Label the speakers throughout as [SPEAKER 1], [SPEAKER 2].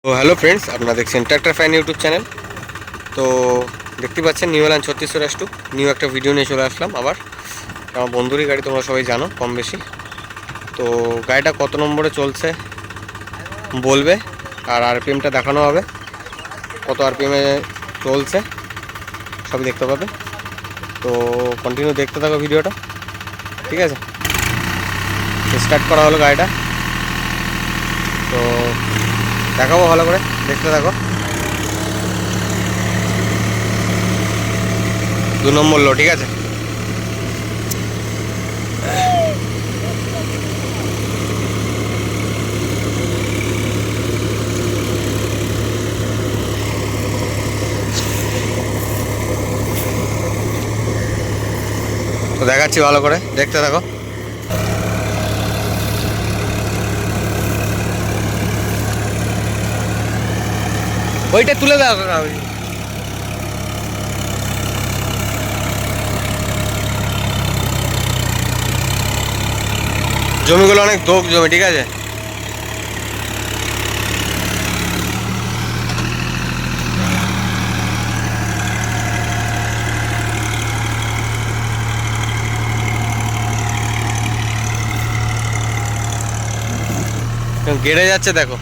[SPEAKER 1] তো hello friends, আপনারা দেখছেন ট্র্যাক্টর ফ্যান ইউটিউব চ্যানেল। তো দেখতে পাচ্ছেন নিউ এলান 3600 নিউ একটা ভিডিও নিয়ে চলে আসলাম আবার। আমার বন্ধুরই গাড়ি, তোমরা সবাই জানো কম বেশি। তো গাড়িটা কত নম্বরে চলছে বলবে, আর আরপিএমটা দেখানো হবে, কত আরপিএমে চলছে সবই দেখতে পাবে। তো কন্টিনিউ দেখতে থাকো ভিডিওটা, ঠিক আছে? স্টার্ট করা হলো গাড়িটা, তো দেখাবো ভালো করে, দেখতে থাকো। 2 নম্বর লো, ঠিক আছে? তো দেখাচ্ছি ভালো করে, দেখতে থাকো। ওইটা তুলে দাও কাকা। জমিগুলো অনেক দোক জমি, ঠিক আছে? গেড়ে যাচ্ছে দেখো।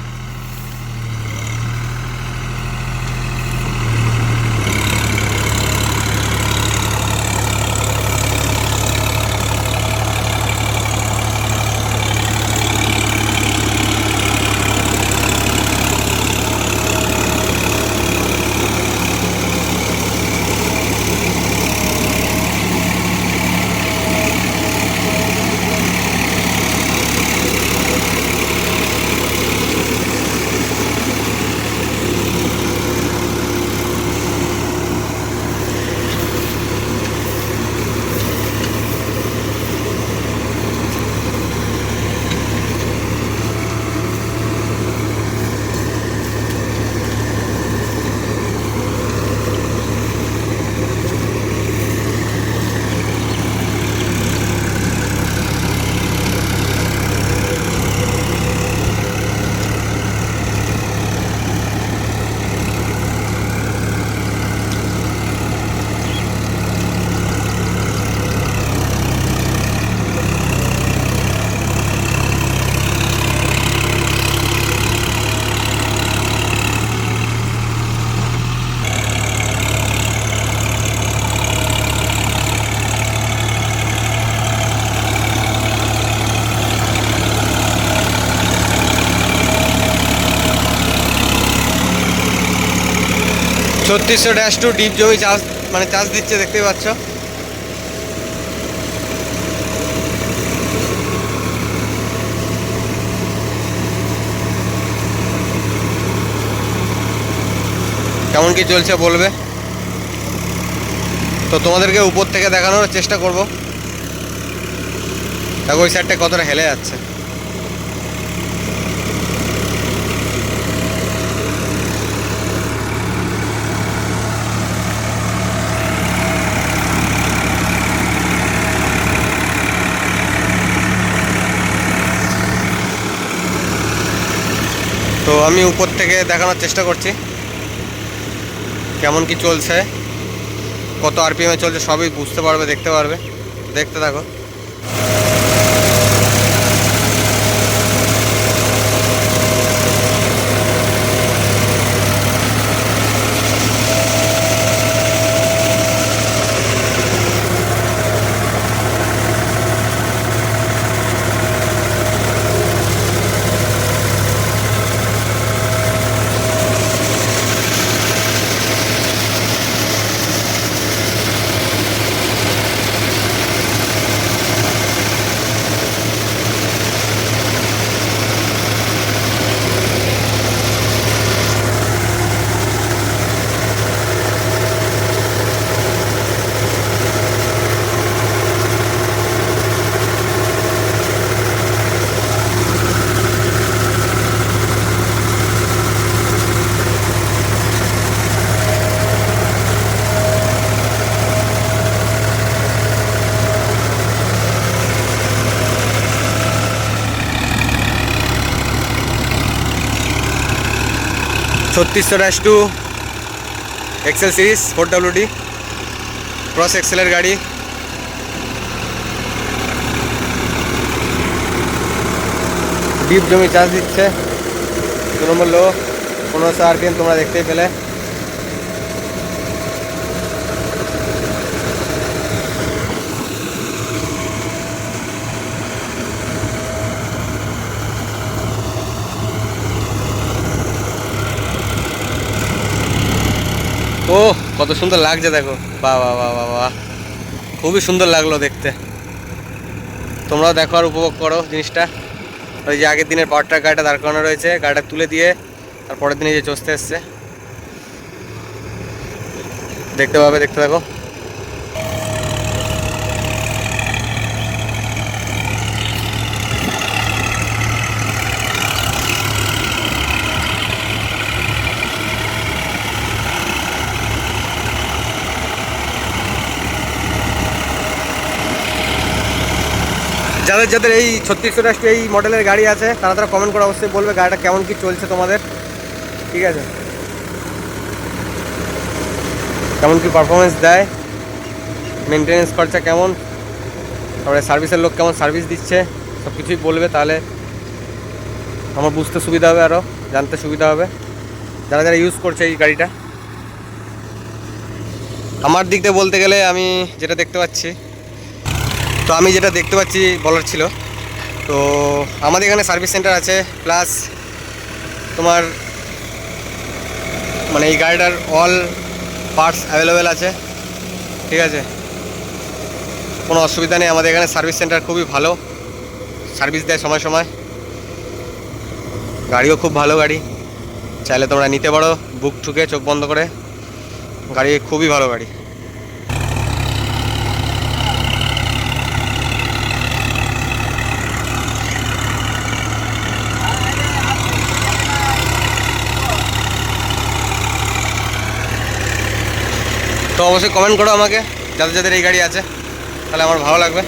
[SPEAKER 1] ছত্রিশশো ড্যাশ টু ডিপ জমি চাষ, মানে চাষ দিচ্ছে, দেখতেই পাচ্ছ। কেমন কি চলছে বলবে। তো তোমাদেরকে উপর থেকে দেখানোর চেষ্টা করব। দেখো ওই সাইডটা কতটা হেলে যাচ্ছে। তো আমি উপর থেকে দেখানোর চেষ্টা করছি কেমন কি চলছে, কত আরপিএমে চলছে, সবই বুঝতে পারবে, দেখতে পারবে, দেখতে থাকো। 3600-2 এক্সেল সিরিজ 4WD ক্রস এক্সেলের গাড়ি। ডিপ জমি চাষ দিচ্ছে, 2 নম্বর লো, 1500 RPM তোমরা দেখতেই পেলে। ও কত সুন্দর লাগছে দেখো, বাহ বাহ বাহ বাহ বাহ, খুবই সুন্দর লাগলো দেখতে। তোমরাও দেখো আর উপভোগ করো জিনিসটা। ওই যে আগের দিনের পাওয়ার ট্রাক গাড়িটা দাঁড় করানো রয়েছে, গাড়িটা তুলে দিয়ে তারপরের দিনে যে চষতে এসছে, দেখতে পাবে, দেখতে থাকো। যাদের যাদের এই 3600 এই মডেলের গাড়ি আছে তারা কমেন্ট করে অবশ্যই বলবে গাড়িটা কেমন কি চলছে তোমাদের, ঠিক আছে, কেমন কি পারফরমেন্স দেয়, মেনটেনেন্স খরচা কেমন, তারপরে সার্ভিসের লোক কেমন সার্ভিস দিচ্ছে, সব কিছুই বলবে। তাহলে আমার বুঝতে সুবিধা হবে, আরও জানতে সুবিধা হবে যারা যারা ইউজ করছে এই গাড়িটা। আমার দিক থেকে বলতে গেলে আমি যেটা দেখতে পাচ্ছি, তো আমি যেটা দেখতে পাচ্ছি বলার ছিল, তো আমাদের এখানে সার্ভিস সেন্টার আছে, প্লাস তোমার মানে এই গাড়িটার অল পার্টস অ্যাভেলেবেল আছে, ঠিক আছে, কোনো অসুবিধা নেই। আমাদের এখানে সার্ভিস সেন্টার খুবই ভালো, সার্ভিস দেয় সময় সময়, গাড়িও খুব ভালো গাড়ি, চাইলে তোমরা নিতে পারো বুক ঠুকে চোখ বন্ধ করে, গাড়ি খুবই ভালো গাড়ি। তো অবশ্যই কমেন্ট করো আমাকে যাদের যাদের এই গাড়ি আছে, তাহলে আমার ভালো লাগবে।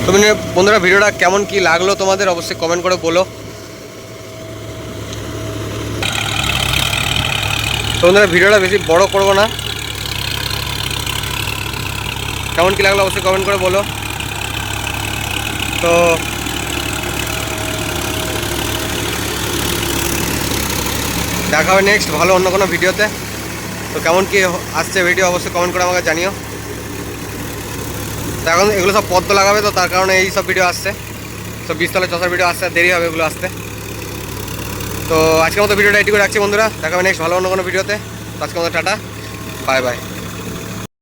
[SPEAKER 1] তুমি বন্ধুরা ভিডিওটা কেমন কি লাগলো তোমাদের অবশ্যই কমেন্ট করে বলো। তো বন্ধুরা ভিডিওটা বেশি বড় করবো না, কেমন কি লাগলো অবশ্যই কমেন্ট করে বলো। তো দেখা হবে নেক্সট ভালো অন্য কোনো ভিডিওতে। তো কেমন কি আসছে ভিডিও অবশ্যই কমেন্ট করে আমাকে জানিও। তো এখন এগুলো সব পদ্ম লাগাবে, তো তার কারণে এই সব ভিডিও আসছে, সব বীজতলা চষার ভিডিও আসতে দেরি হবে এগুলো আসতে। তো আজকের মতো ভিডিওটা এটুকু রাখছি বন্ধুরা, দেখা হবে নেক্সট ভালো অন্য কোনো ভিডিওতে। আজকের মতো টাটা, বাই বাই।